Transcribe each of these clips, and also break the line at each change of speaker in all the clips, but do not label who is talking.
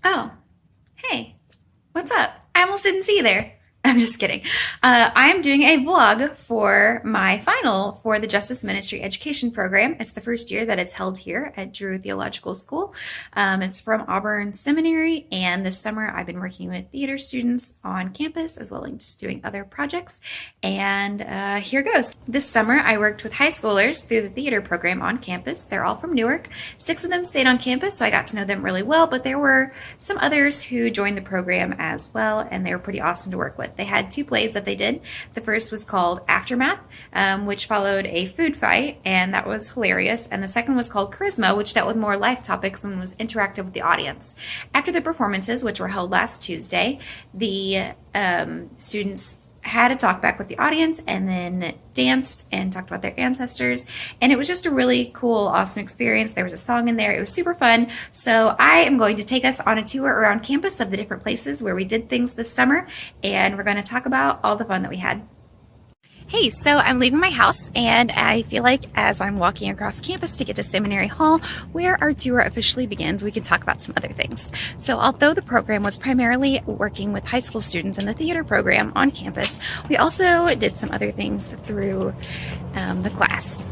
Oh, hey, what's up? I almost didn't see you there. I'm just kidding. I'm doing a vlog for my final for the Justice Ministry Education Program. It's the first year that it's held here at Drew Theological School. It's from Auburn Seminary, and this summer I've been working with theater students on campus as well as doing other projects. And here goes. This summer I worked with high schoolers through the theater program on campus. They're all from Newark. 6 of them stayed on campus, so I got to know them really well, but there were some others who joined the program as well, and they were pretty awesome to work with. They had 2 plays that they did. The first was called Aftermath, which followed a food fight, and that was hilarious. And the second was called Charisma, which dealt with more life topics and was interactive with the audience. After the performances, which were held last Tuesday, the students had a talk back with the audience and then danced and talked about their ancestors, and it was just a really cool, awesome experience. There was a song in there. It was super fun. So I am going to take us on a tour around campus of the different places where we did things this summer, and we're going to talk about all the fun that we had. Hey, so I'm leaving my house, and I feel like as I'm walking across campus to get to Seminary Hall, where our tour officially begins, we can talk about some other things. So although the program was primarily working with high school students in the theater program on campus, we also did some other things through the class.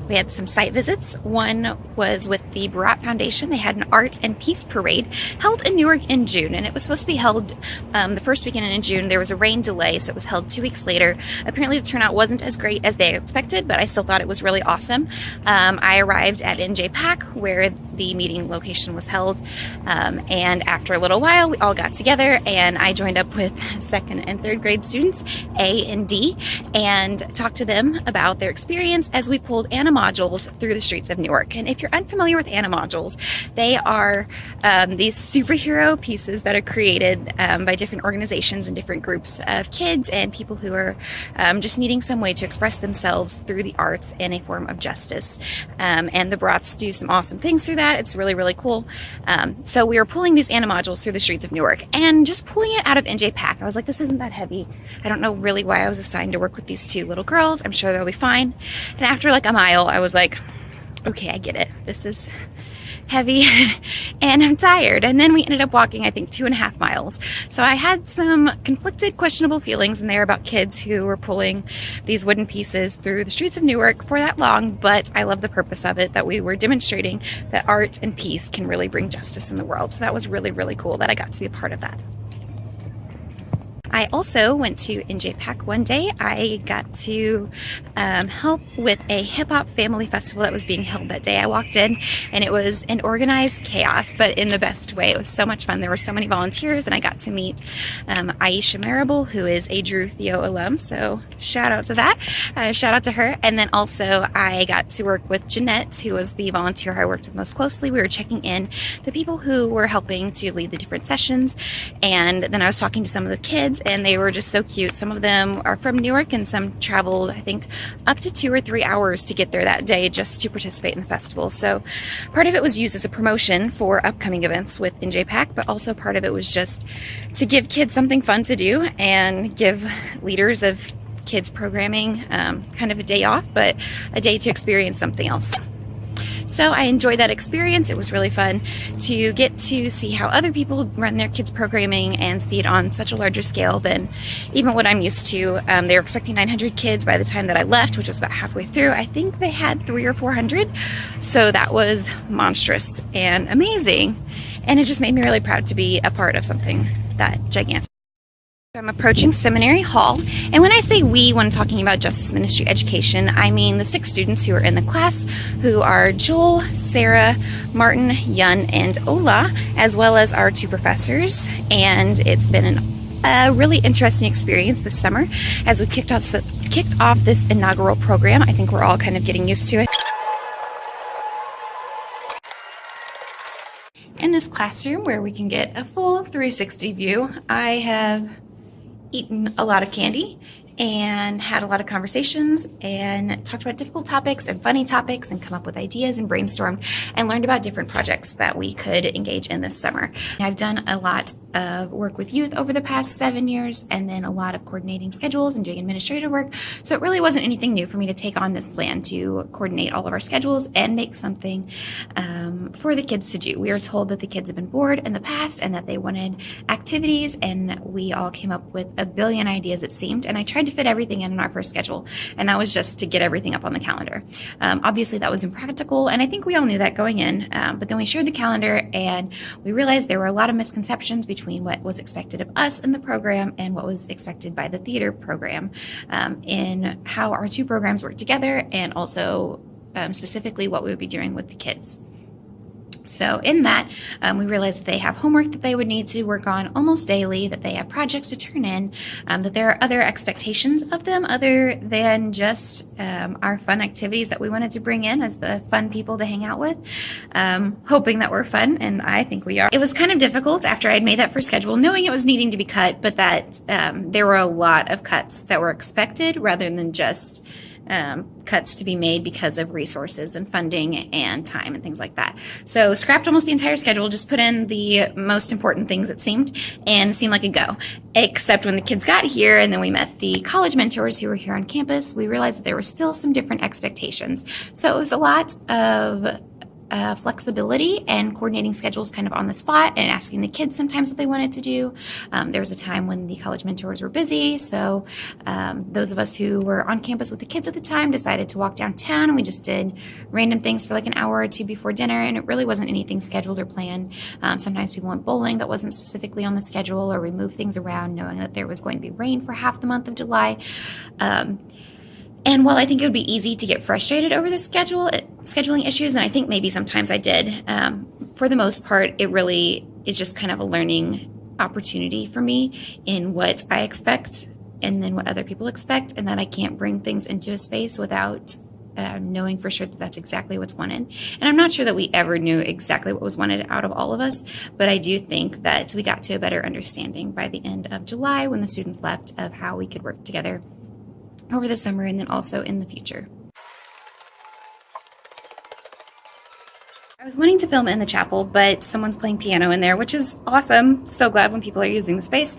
We had some site visits. One was with the Barat Foundation. They had an art and peace parade held in Newark in June, and it was supposed to be held the first weekend in June. There was a rain delay, so it was held 2 weeks later. Apparently the turnout wasn't as great as they expected, but I still thought it was really awesome. I arrived at NJPAC, where the meeting location was held, and after a little while we all got together, and I joined up with 2nd and 3rd grade students, A and D, and talked to them about their experience as we pulled modules through the streets of Newark. And if you're unfamiliar with modules, they are these superhero pieces that are created by different organizations and different groups of kids and people who are just needing some way to express themselves through the arts in a form of justice. And the Brats do some awesome things through that. It's really, really cool. So we were pulling these modules through the streets of Newark and just pulling it out of NJPAC. I was like, this isn't that heavy. I don't know really why I was assigned to work with these 2 little girls. I'm sure they'll be fine. And after like a mile, I was like, okay, I get it. This is heavy and I'm tired. And then we ended up walking, I think, 2.5 miles. So I had some conflicted, questionable feelings in there about kids who were pulling these wooden pieces through the streets of Newark for that long, but I love the purpose of it, that we were demonstrating that art and peace can really bring justice in the world. So that was really, really cool that I got to be a part of that. I also went to NJPAC one day. I got to help with a hip-hop family festival that was being held that day. I walked in and it was an organized chaos, but in the best way. It was so much fun. There were so many volunteers, and I got to meet Aisha Marable, who is a Drew Theo alum, so shout out to that. Shout out to her. And then also I got to work with Jeanette, who was the volunteer I worked with most closely. We were checking in the people who were helping to lead the different sessions, and then I was talking to some of the kids, and they were just so cute. Some of them are from Newark, and some traveled, I think, up to 2 or 3 hours to get there that day just to participate in the festival. So part of it was used as a promotion for upcoming events with NJPAC, but also part of it was just to give kids something fun to do and give leaders of kids programming kind of a day off, but a day to experience something else. So I enjoyed that experience. It was really fun to get to see how other people run their kids programming and see it on such a larger scale than even what I'm used to. They were expecting 900 kids by the time that I left, which was about halfway through. I think they had 300 or 400. So that was monstrous and amazing. And it just made me really proud to be a part of something that gigantic. I'm approaching Seminary Hall, and when I say we when talking about Justice Ministry Education, I mean the 6 students who are in the class, who are Joel, Sarah, Martin, Yun, and Ola, as well as our 2 professors. And it's been a really interesting experience this summer as we kicked off this inaugural program. I think we're all kind of getting used to it. In this classroom, where we can get a full 360 view, I have eaten a lot of candy, and had a lot of conversations and talked about difficult topics and funny topics and come up with ideas and brainstormed and learned about different projects that we could engage in this summer. I've done a lot of work with youth over the past 7 years, and then a lot of coordinating schedules and doing administrative work. So it really wasn't anything new for me to take on this plan to coordinate all of our schedules and make something for the kids to do. We were told that the kids have been bored in the past and that they wanted activities, and we all came up with a billion ideas, it seemed, and I tried to fit everything in our first schedule, and that was just to get everything up on the calendar. Obviously that was impractical, and I think we all knew that going in, but then we shared the calendar and we realized there were a lot of misconceptions between what was expected of us in the program and what was expected by the theater program in how our two programs work together, and also specifically what we would be doing with the kids. So in that, we realized that they have homework that they would need to work on almost daily, that they have projects to turn in, that there are other expectations of them other than just our fun activities that we wanted to bring in as the fun people to hang out with, hoping that we're fun, and I think we are. It was kind of difficult after I had made that first schedule, knowing it was needing to be cut, but that there were a lot of cuts that were expected rather than just cuts to be made because of resources and funding and time and things like that. So scrapped almost the entire schedule, just put in the most important things, it seemed, and it seemed like a go. Except when the kids got here and then we met the college mentors who were here on campus, we realized that there were still some different expectations. So it was a lot of flexibility and coordinating schedules kind of on the spot and asking the kids sometimes what they wanted to do. There was a time when the college mentors were busy, so those of us who were on campus with the kids at the time decided to walk downtown, and we just did random things for like an hour or two before dinner, and it really wasn't anything scheduled or planned. Sometimes people went bowling that wasn't specifically on the schedule, or we moved things around knowing that there was going to be rain for half the month of July. And while I think it would be easy to get frustrated over the scheduling issues, and I think maybe sometimes I did, for the most part, it really is just kind of a learning opportunity for me in what I expect and then what other people expect, and that I can't bring things into a space without knowing for sure that that's exactly what's wanted. And I'm not sure that we ever knew exactly what was wanted out of all of us, but I do think that we got to a better understanding by the end of July when the students left of how we could work together over the summer and then also in the future. I was wanting to film in the chapel, but someone's playing piano in there, which is awesome. So glad when people are using the space.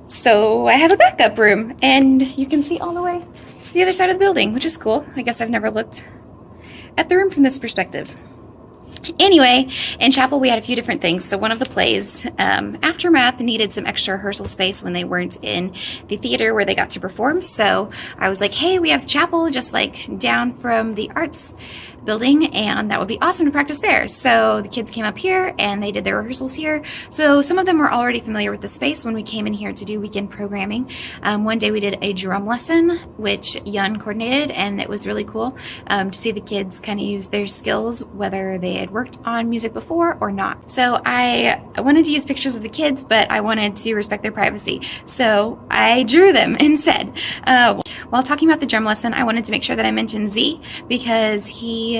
So I have a backup room, and you can see all the way to the other side of the building, which is cool. I guess I've never looked at the room from this perspective. Anyway, in chapel we had a few different things. So one of the plays, Aftermath, needed some extra rehearsal space when they weren't in the theater where they got to perform. So I was like, hey, we have chapel just like down from the arts building, and that would be awesome to practice there. So the kids came up here and they did their rehearsals here. So some of them were already familiar with the space when we came in here to do weekend programming. One day we did a drum lesson, which Yun coordinated, and it was really cool to see the kids kind of use their skills, whether they had worked on music before or not. So I wanted to use pictures of the kids, but I wanted to respect their privacy. So I drew them instead. While talking about the drum lesson, I wanted to make sure that I mentioned Z, because he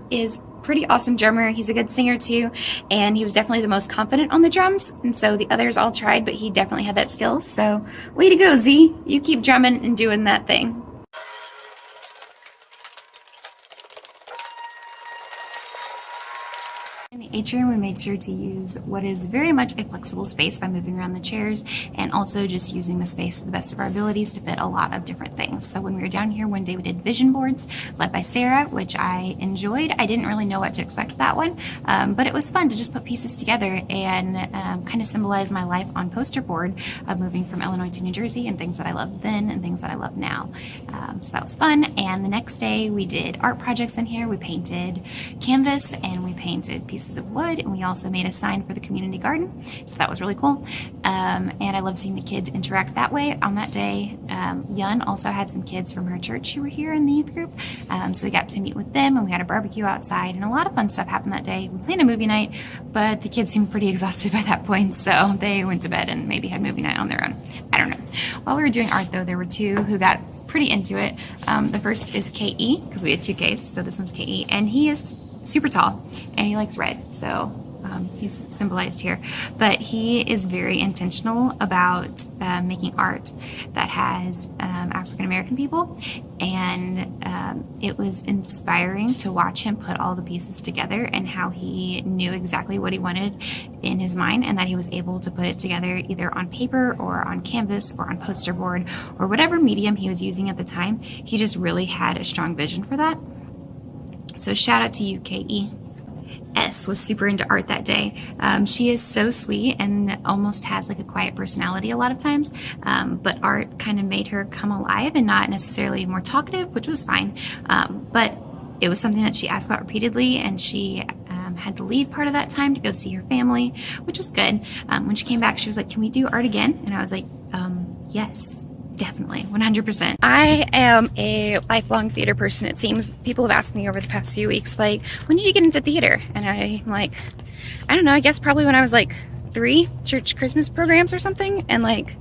is pretty awesome drummer. He's a good singer too, and he was definitely the most confident on the drums, and so the others all tried, but he definitely had that skill. So way to go, Z. You keep drumming and doing that thing. In the atrium, we made sure to use what is very much a flexible space by moving around the chairs and also just using the space to the best of our abilities to fit a lot of different things. So when we were down here one day, we did vision boards led by Sarah, which I enjoyed. I didn't really know what to expect with that one, but it was fun to just put pieces together and kind of symbolize my life on poster board of moving from Illinois to New Jersey and things that I loved then and things that I love now. So that was fun. And the next day we did art projects in here. We painted canvas and we painted pieces of wood, and we also made a sign for the community garden, so that was really cool. And I love seeing the kids interact that way. On that day, Yun also had some kids from her church who were here in the youth group, so we got to meet with them, and we had a barbecue outside, and a lot of fun stuff happened that day. We planned a movie night, but the kids seemed pretty exhausted by that point, so they went to bed and maybe had movie night on their own. I don't know. While we were doing art, though, there were two who got pretty into it. The first is KE, because we had two Ks, so this one's KE, and he is super tall and he likes red, so he's symbolized here, but he is very intentional about making art that has African American people, and it was inspiring to watch him put all the pieces together and how he knew exactly what he wanted in his mind, and that he was able to put it together either on paper or on canvas or on poster board or whatever medium he was using at the time. He just really had a strong vision for that. So shout out to you, KE. S was super into art that day. She is so sweet and almost has like a quiet personality a lot of times, but art kind of made her come alive and not necessarily more talkative, which was fine. But it was something that she asked about repeatedly, and she had to leave part of that time to go see her family, which was good. When she came back, she was like, "Can we do art again?" And I was like, yes. Definitely, 100%. I am a lifelong theater person, it seems. People have asked me over the past few weeks, like, when did you get into theater? And I'm like, I don't know, I guess probably when I was like 3, church Christmas programs or something. And like,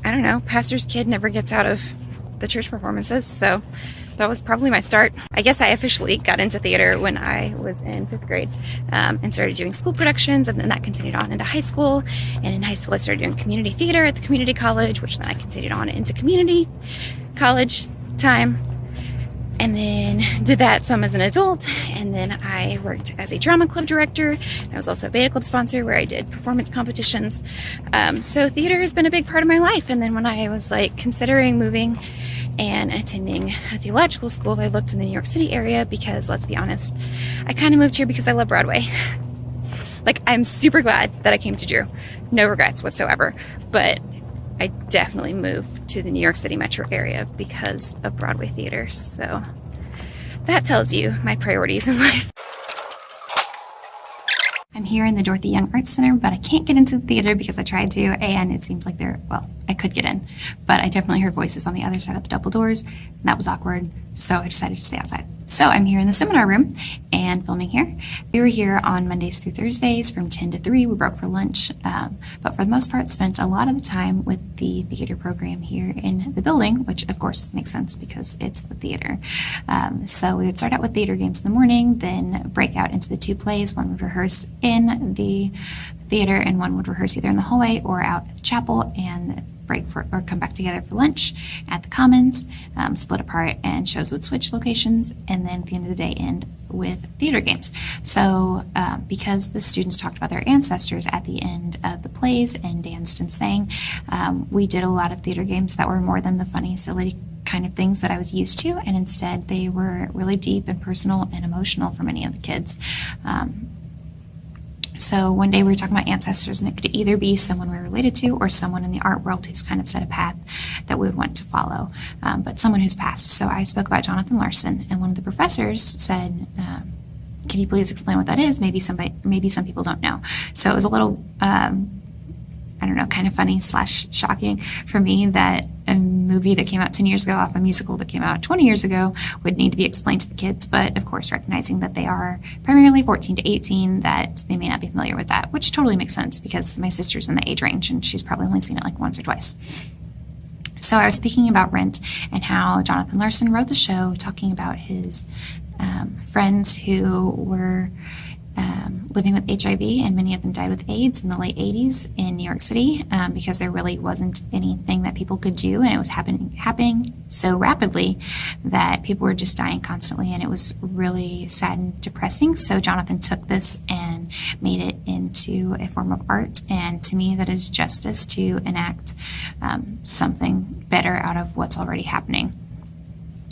I don't know, pastor's kid never gets out of the church performances. So that was probably my start. I guess I officially got into theater when I was in 5th grade and started doing school productions, and then that continued on into high school. And in high school, I started doing community theater at the community college, which then I continued on into community college time. And then did that some as an adult, and then I worked as a drama club director. I was also a beta club sponsor where I did performance competitions. So theater has been a big part of my life. And then when I was like considering moving and attending a theological school, I looked in the New York City area because, let's be honest, I kind of moved here because I love Broadway. Like, I'm super glad that I came to Drew. No regrets whatsoever. But I definitely moved to the New York City metro area because of Broadway theater. So that tells you my priorities in life. I'm here in the Dorothy Young Arts Center, but I can't get into the theater because I tried to, and it seems like I could get in, but I definitely heard voices on the other side of the double doors, and that was awkward, so I decided to stay outside. So I'm here in the seminar room and filming here. We were here on Mondays through Thursdays from 10 to 3. We broke for lunch, but for the most part spent a lot of the time with the theater program here in the building, which of course makes sense because it's the theater. So we would start out with theater games in the morning, then break out into the 2 plays. One would rehearse in the theater and one would rehearse either in the hallway or out at the chapel, and break for or come back together for lunch at the Commons, split apart, and shows would switch locations, and then at the end of the day end with theater games. So because the students talked about their ancestors at the end of the plays and danced and sang, we did a lot of theater games that were more than the funny, silly kind of things that I was used to, and instead they were really deep and personal and emotional for many of the kids. So one day we were talking about ancestors, and it could either be someone we're related to or someone in the art world who's kind of set a path that we would want to follow, but someone who's passed. So I spoke about Jonathan Larson, and one of the professors said, can you please explain what that is? Maybe some people don't know. So it was a little, I don't know, kind of funny / shocking for me that a movie that came out 10 years ago off a musical that came out 20 years ago would need to be explained to the kids. But of course, recognizing that they are primarily 14 to 18, that they may not be familiar with that, which totally makes sense because my sister's in the age range and she's probably only seen it like once or twice. So I was speaking about Rent and how Jonathan Larson wrote the show, talking about his friends who were living with HIV, and many of them died with AIDS in the late 80s in New York City because there really wasn't anything that people could do, and it was happening so rapidly that people were just dying constantly, and it was really sad and depressing. So Jonathan took this and made it into a form of art, and to me that is justice, to enact something better out of what's already happening.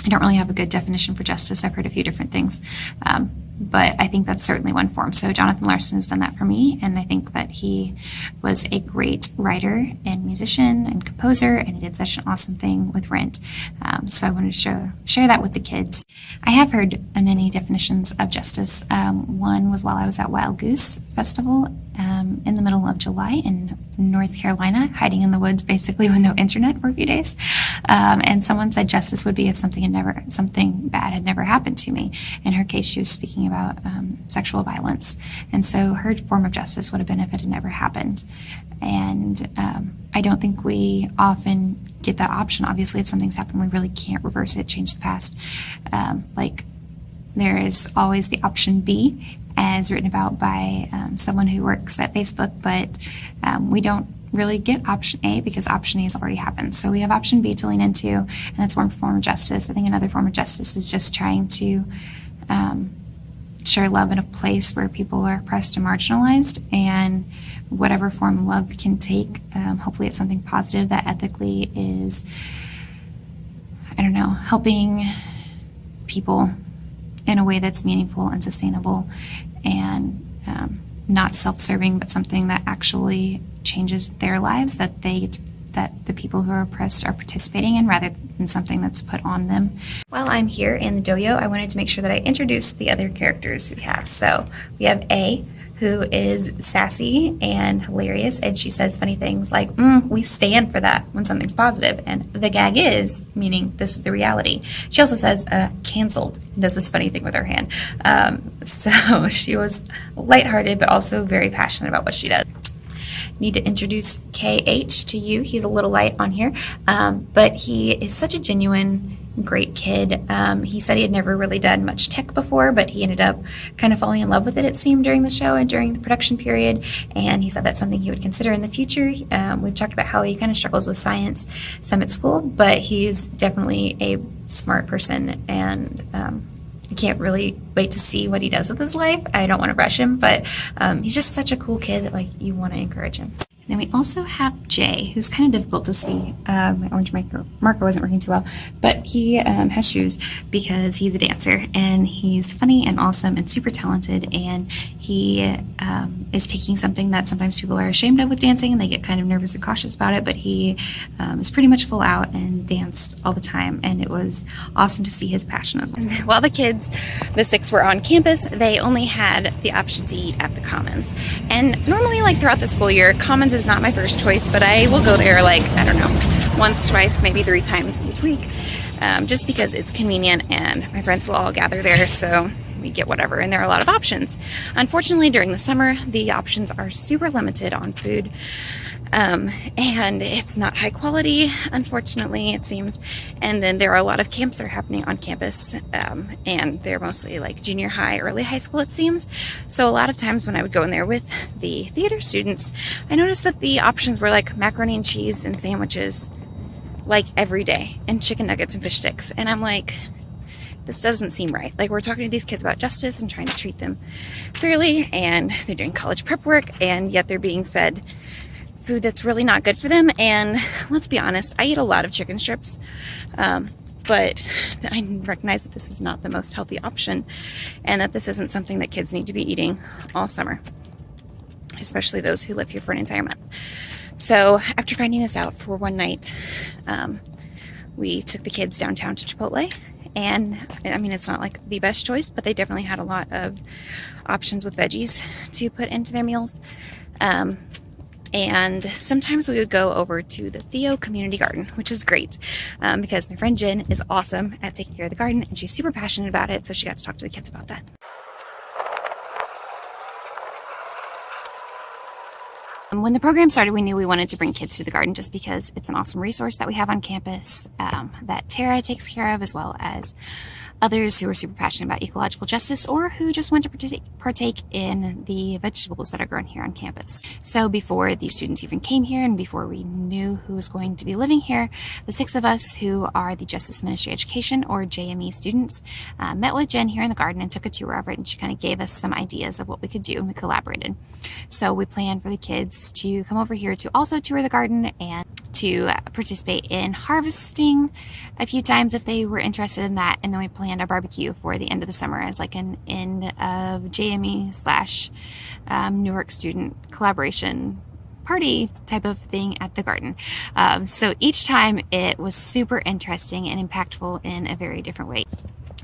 I don't really have a good definition for justice. I've heard a few different things. But I think that's certainly one form. So Jonathan Larson has done that for me, and I think that he was a great writer and musician and composer, and he did such an awesome thing with Rent. So I wanted to share that with the kids. I have heard many definitions of justice. One was while I was at Wild Goose Festival in the middle of July in North Carolina, hiding in the woods basically with no internet for a few days. And someone said justice would be if something bad had never happened to me. In her case, she was speaking about sexual violence. And so her form of justice would have been if it had never happened. And I don't think we often get that option. Obviously, if something's happened, we really can't reverse it, change the past. There is always the option B, as written about by someone who works at Facebook, but we don't really get option A because option A has already happened. So we have option B to lean into, and that's one form of justice. I think another form of justice is just trying to share love in a place where people are oppressed and marginalized, and whatever form love can take, hopefully it's something positive that ethically is, helping people in a way that's meaningful and sustainable and not self-serving, but something that actually changes their lives, that the people who are oppressed are participating in, rather than something that's put on them. While I'm here in the dojo, I wanted to make sure that I introduced the other characters we have. So we have A, who is sassy and hilarious, and she says funny things like, we stand for that when something's positive, and the gag is, meaning this is the reality. She also says, canceled, and does this funny thing with her hand. So she was lighthearted, but also very passionate about what she does. Need to introduce KH to you. He's a little light on here, but he is such a genuine, great kid. He said he had never really done much tech before, but he ended up kind of falling in love with it, it seemed, during the show and during the production period, and he said that's something he would consider in the future. We've talked about how he kind of struggles with science some at school, but he's definitely a smart person, and I can't really wait to see what he does with his life. I don't want to rush him, but he's just such a cool kid that you want to encourage him. Then we also have Jay, who's kind of difficult to see. My orange marker wasn't working too well, but he has shoes because he's a dancer, and he's funny and awesome and super talented, and he is taking something that sometimes people are ashamed of with dancing, and they get kind of nervous and cautious about it, but he is pretty much full out and danced all the time, and it was awesome to see his passion as well. While the kids, the 6 were on campus, they only had the option to eat at the Commons, and normally throughout the school year, Commons is not my first choice, but I will go there once, twice, maybe 3 times each week, just because it's convenient and my friends will all gather there, so we get whatever, and there are a lot of options. Unfortunately, during the summer, the options are super limited on food, and it's not high quality, unfortunately, it seems. And then there are a lot of camps that are happening on campus, and they're mostly junior high, early high school, it seems. So a lot of times when I would go in there with the theater students, I noticed that the options were macaroni and cheese and sandwiches every day, and chicken nuggets and fish sticks, and I'm this doesn't seem right. We're talking to these kids about justice and trying to treat them fairly, and they're doing college prep work, and yet they're being fed food that's really not good for them. And let's be honest, I eat a lot of chicken strips, but I recognize that this is not the most healthy option, and that this isn't something that kids need to be eating all summer, especially those who live here for an entire month. So after finding this out for one night, we took the kids downtown to Chipotle. And it's not the best choice, but they definitely had a lot of options with veggies to put into their meals. And sometimes we would go over to the Theo Community Garden, which is great, because my friend Jen is awesome at taking care of the garden, and she's super passionate about it, so she got to talk to the kids about that. When the program started, we knew we wanted to bring kids to the garden just because it's an awesome resource that we have on campus, that Tara takes care of, as well as others who are super passionate about ecological justice or who just want to partake in the vegetables that are grown here on campus. So before these students even came here, and before we knew who was going to be living here, the 6 of us who are the Justice Ministry Education, or JME students, met with Jen here in the garden and took a tour of it, and she kind of gave us some ideas of what we could do, and we collaborated. So we planned for the kids to come over here to also tour the garden and to participate in harvesting a few times if they were interested in that, and then we planned a barbecue for the end of the summer as an end of JME / Newark student collaboration party type of thing at the garden. So each time it was super interesting and impactful in a very different way.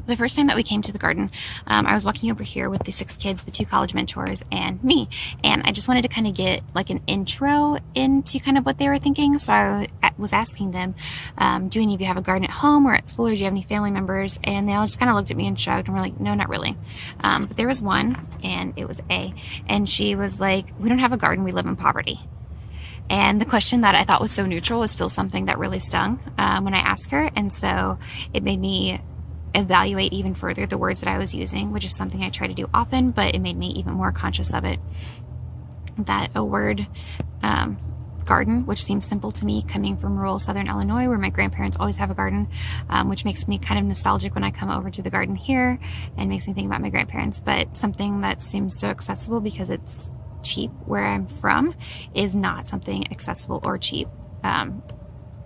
The first time that we came to the garden, I was walking over here with the 6 kids, the 2 college mentors, and me, and I just wanted to kind of get an intro into kind of what they were thinking. So I was asking them, do any of you have a garden at home or at school, or do you have any family members? And they all just kind of looked at me and shrugged, and were like, no, not really. But there was one, and it was A, and she was like, we don't have a garden, we live in poverty. And the question that I thought was so neutral was still something that really stung when I asked her, and so it made me evaluate even further the words that I was using, which is something I try to do often, but it made me even more conscious of it. That a word, garden, which seems simple to me coming from rural southern Illinois where my grandparents always have a garden, which makes me kind of nostalgic when I come over to the garden here and makes me think about my grandparents. But something that seems so accessible because it's cheap where I'm from is not something accessible or cheap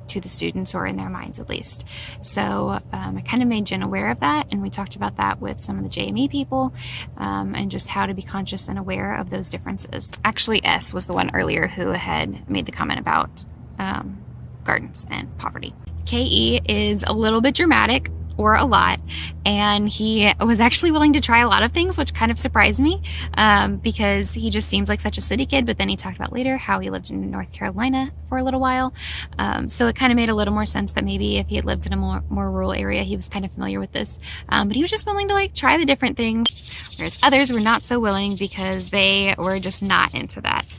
to the students, or in their minds at least. So I kind of made Jen aware of that, and we talked about that with some of the JME people, and just how to be conscious and aware of those differences. Actually, S was the one earlier who had made the comment about gardens and poverty. KE is a little bit dramatic, or a lot, and he was actually willing to try a lot of things, which kind of surprised me, because he just seems like such a city kid. But then he talked about later how he lived in North Carolina for a little while, so it kind of made a little more sense that maybe if he had lived in a more rural area, he was kind of familiar with this, but he was just willing to like try the different things, whereas others were not so willing because they were just not into that.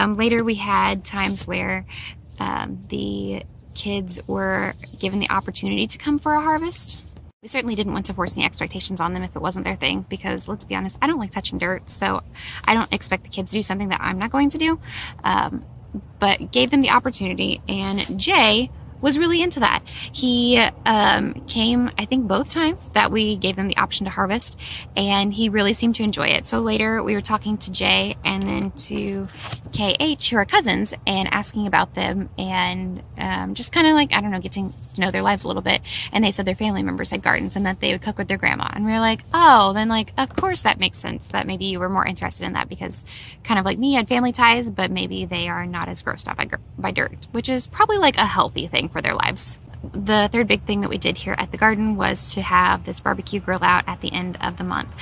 Later we had times where the kids were given the opportunity to come for a harvest. We certainly didn't want to force any expectations on them if it wasn't their thing, because let's be honest, I don't like touching dirt, so I don't expect the kids to do something that I'm not going to do, but gave them the opportunity, and Jay was really into that. He came, I think, both times that we gave them the option to harvest, and he really seemed to enjoy it. So later we were talking to Jay and then to KH, who are cousins, and asking about them, and just kind of like, I don't know, getting to know their lives a little bit. And they said their family members had gardens and that they would cook with their grandma. And we were like, oh, then like, of course that makes sense that maybe you were more interested in that, because kind of like me, you had family ties, but maybe they are not as grossed out by dirt, which is probably like a healthy thing for their lives. The third big thing that we did here at the garden was to have this barbecue grill out at the end of the month.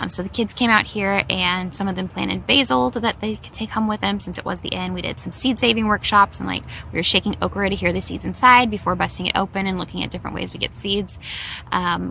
So the kids came out here, and some of them planted basil that they could take home with them since it was the end. We did some seed saving workshops, and like we were shaking okra to hear the seeds inside before busting it open and looking at different ways we get seeds.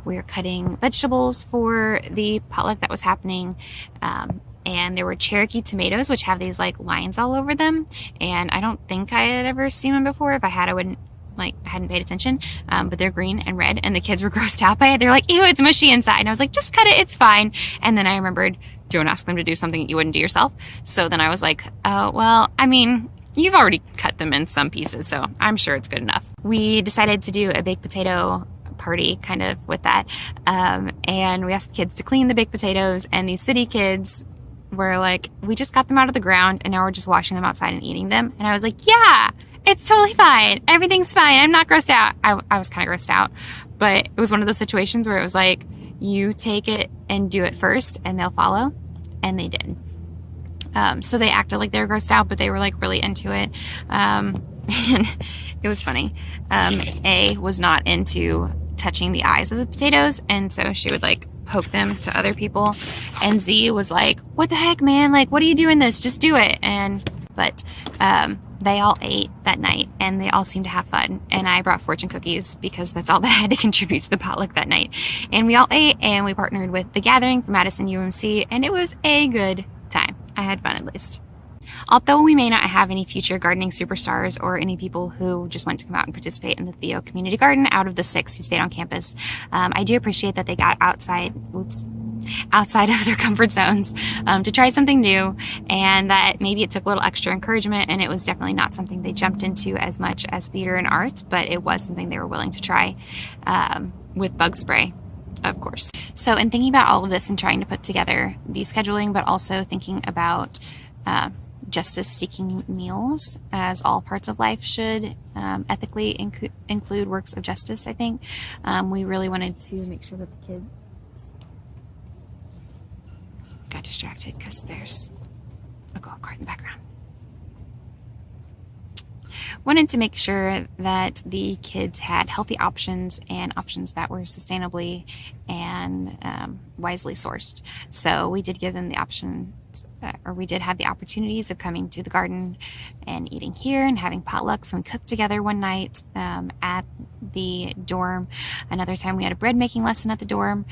We were cutting vegetables for the potluck that was happening. And there were Cherokee tomatoes, which have these like lines all over them. And I don't think I had ever seen them before. If I had, I hadn't paid attention, but they're green and red, and the kids were grossed out by it. They're like, ew, it's mushy inside. And I was like, just cut it, it's fine. And then I remembered, don't ask them to do something that you wouldn't do yourself. So then I was like, oh, well, I mean, you've already cut them in some pieces, so I'm sure it's good enough. We decided to do a baked potato party kind of with that, and we asked the kids to clean the baked potatoes, and these city kids were like, we just got them out of the ground and now we're just washing them outside and eating them. And I was like, yeah, it's totally fine. Everything's fine. I'm not grossed out. I was kind of grossed out, but it was one of those situations where it was like, you take it and do it first and they'll follow. And they did. So they acted like they were grossed out, but they were like really into it. And it was funny. A was not into touching the eyes of the potatoes, and so she would like poke them to other people, and Z was like, what the heck, man, like, what are you doing this, just do it. But they all ate that night, and they all seemed to have fun, and I brought fortune cookies because that's all that I had to contribute to the potluck that night. And we all ate, and we partnered with The Gathering from Madison UMC, and it was a good time. I had fun, at least. Although we may not have any future gardening superstars or any people who just want to come out and participate in the Theo Community Garden out of the 6 who stayed on campus, I do appreciate that they got outside of their comfort zones to try something new, and that maybe it took a little extra encouragement, and it was definitely not something they jumped into as much as theater and art, but it was something they were willing to try, with bug spray, of course. So in thinking about all of this and trying to put together the scheduling, but also thinking about justice-seeking meals, as all parts of life should ethically include works of justice, I think. We really wanted to make sure that the kids got distracted because there's a golf cart in the background. Wanted to make sure that the kids had healthy options and options that were sustainably and wisely sourced. So we did give them the option, or we did have the opportunities of coming to the garden and eating here and having potlucks, and we cooked together one night at the dorm. Another time we had a bread making lesson at the dorm.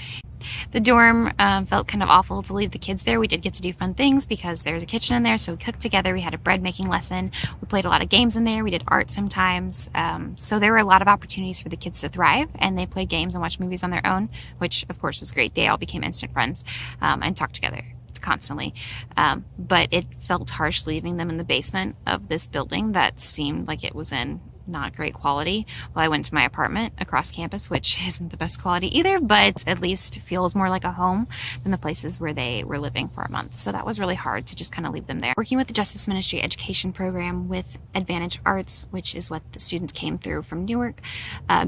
The dorm felt kind of awful to leave the kids there. We did get to do fun things because there's a kitchen in there, so we cooked together. We had a bread making lesson. We played a lot of games in there. We did art sometimes. So there were a lot of opportunities for the kids to thrive, and they played games and watched movies on their own, which of course was great. They all became instant friends and talked together constantly. But it felt harsh leaving them in the basement of this building that seemed like it was in not great quality. Well, I went to my apartment across campus, which isn't the best quality either, but at least feels more like a home than the places where they were living for a month. So that was really hard to just kind of leave them there. Working with the Justice Ministry Education Program with Advantage Arts, which is what the students came through from Newark,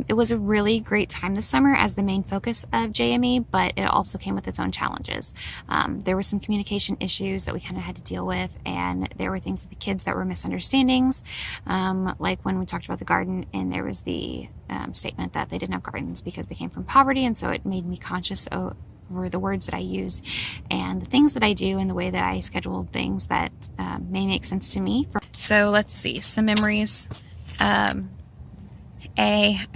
it was a really great time this summer as the main focus of JME, but it also came with its own challenges. There were some communication issues that we kind of had to deal with, and there were things with the kids that were misunderstandings, like when we talked about the garden, and there was the statement that they didn't have gardens because they came from poverty, and so it made me conscious over the words that I use and the things that I do and the way that I schedule things that may make sense to me. So let's see, some memories. I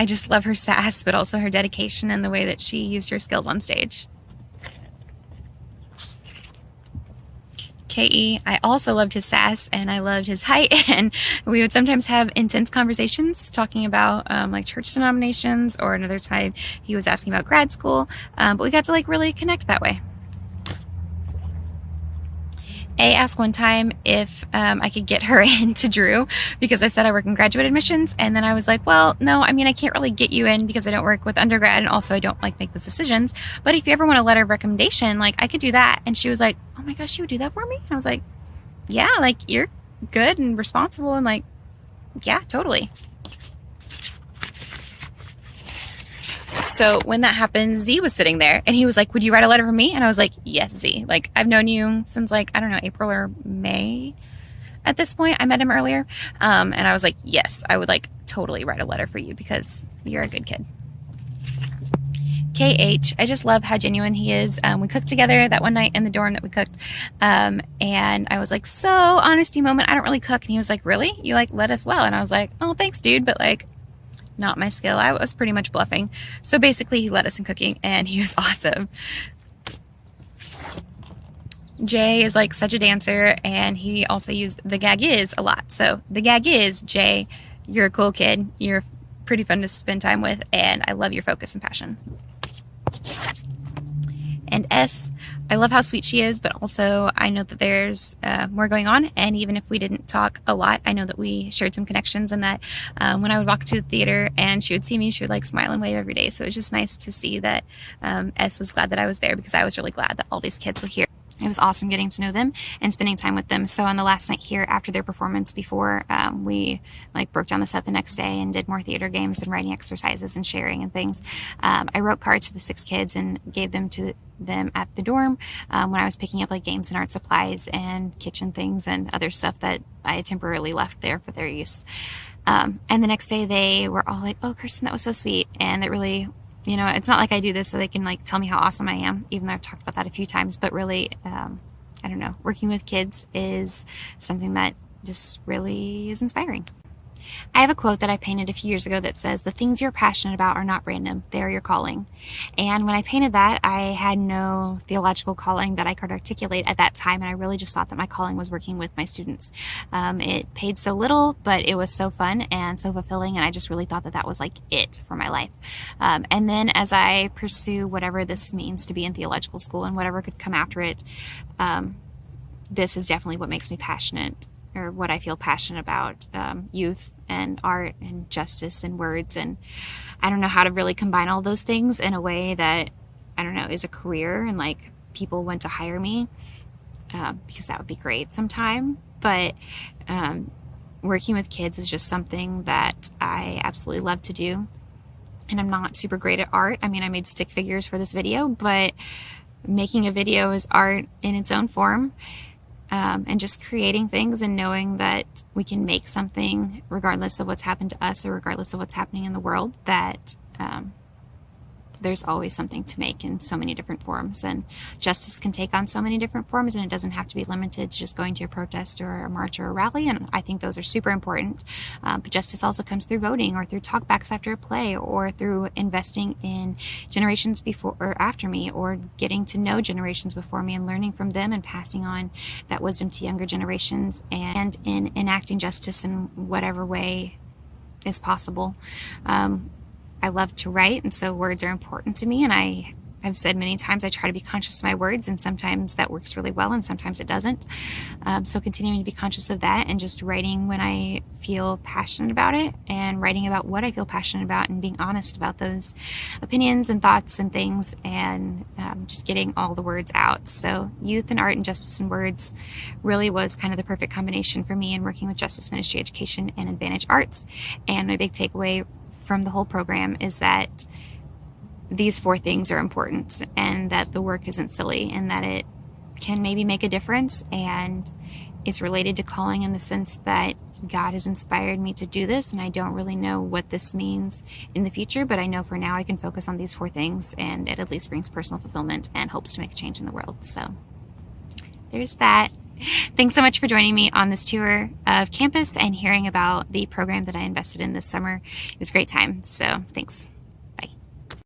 just love her sass, but also her dedication and the way that she used her skills on stage. KE, I also loved his sass, and I loved his height, and we would sometimes have intense conversations talking about like church denominations, or another time he was asking about grad school, but we got to like really connect that way. A asked one time if I could get her into Drew because I said I work in graduate admissions, and then I was like, well, no, I mean, I can't really get you in because I don't work with undergrad, and also I don't like make the decisions, but if you ever want a letter of recommendation, like I could do that. And she was like, oh my gosh, you would do that for me? And I was like, yeah, like you're good and responsible, and like, yeah, totally. So when that happened, Z was sitting there, and he was like, would you write a letter for me? And I was like, yes, Z. Like, I've known you since like, I don't know, April or May at this point. I met him earlier. And I was like, yes, I would like totally write a letter for you because you're a good kid. KH, I just love how genuine he is. We cooked together that one night in the dorm that we cooked. And I was like, so honesty moment, I don't really cook. And he was like, really? You like let us well? And I was like, oh, thanks, dude. But like, not my skill. I was pretty much bluffing. So basically he led us in cooking, and he was awesome. Jay is like such a dancer, and he also used the gag is a lot. So the gag is, Jay, you're a cool kid. You're pretty fun to spend time with, and I love your focus and passion. And S, I love how sweet she is, but also I know that there's more going on, and even if we didn't talk a lot, I know that we shared some connections, and that when I would walk to the theater and she would see me, she would like smile and wave every day. So it was just nice to see that S was glad that I was there, because I was really glad that all these kids were here. It was awesome getting to know them and spending time with them. So on the last night here after their performance, before we like broke down the set the next day and did more theater games and writing exercises and sharing and things, I wrote cards to the 6 kids and gave them to them at the dorm when I was picking up like games and art supplies and kitchen things and other stuff that I had temporarily left there for their use. And the next day they were all like, oh, Kirsten, that was so sweet. And it really, you know, it's not like I do this so they can like tell me how awesome I am, even though I've talked about that a few times, but really, I don't know, working with kids is something that just really is inspiring. I have a quote that I painted a few years ago that says, the things you're passionate about are not random, they are your calling. And when I painted that, I had no theological calling that I could articulate at that time, and I really just thought that my calling was working with my students. It paid so little, but it was so fun and so fulfilling, and I just really thought that that was like it for my life. And then as I pursue whatever this means to be in theological school and whatever could come after it, this is definitely what makes me passionate, or what I feel passionate about, youth and art and justice and words. And I don't know how to really combine all those things in a way that, I don't know, is a career and like people want to hire me, because that would be great sometime. But working with kids is just something that I absolutely love to do. And I'm not super great at art. I mean, I made stick figures for this video, but making a video is art in its own form. And just creating things and knowing that we can make something regardless of what's happened to us or regardless of what's happening in the world, that there's always something to make in so many different forms, and justice can take on so many different forms, and it doesn't have to be limited to just going to a protest or a march or a rally, and I think those are super important. But justice also comes through voting, or through talkbacks after a play, or through investing in generations before or after me, or getting to know generations before me and learning from them and passing on that wisdom to younger generations, and in enacting justice in whatever way is possible. I love to write, and so words are important to me, and I've said many times I try to be conscious of my words, and sometimes that works really well and sometimes it doesn't. So continuing to be conscious of that, and just writing when I feel passionate about it, and writing about what I feel passionate about, and being honest about those opinions and thoughts and things, and just getting all the words out. So youth and art and justice and words really was kind of the perfect combination for me in working with Justice Ministry Education and Advantage Arts. And my big takeaway from the whole program is that these 4 things are important, and that the work isn't silly, and that it can maybe make a difference, and it's related to calling in the sense that God has inspired me to do this, and I don't really know what this means in the future, but I know for now I can focus on these 4 things, and it at least brings personal fulfillment and hopes to make a change in the world. So there's that. Thanks so much for joining me on this tour of campus and hearing about the program that I invested in this summer. It was a great time, so thanks.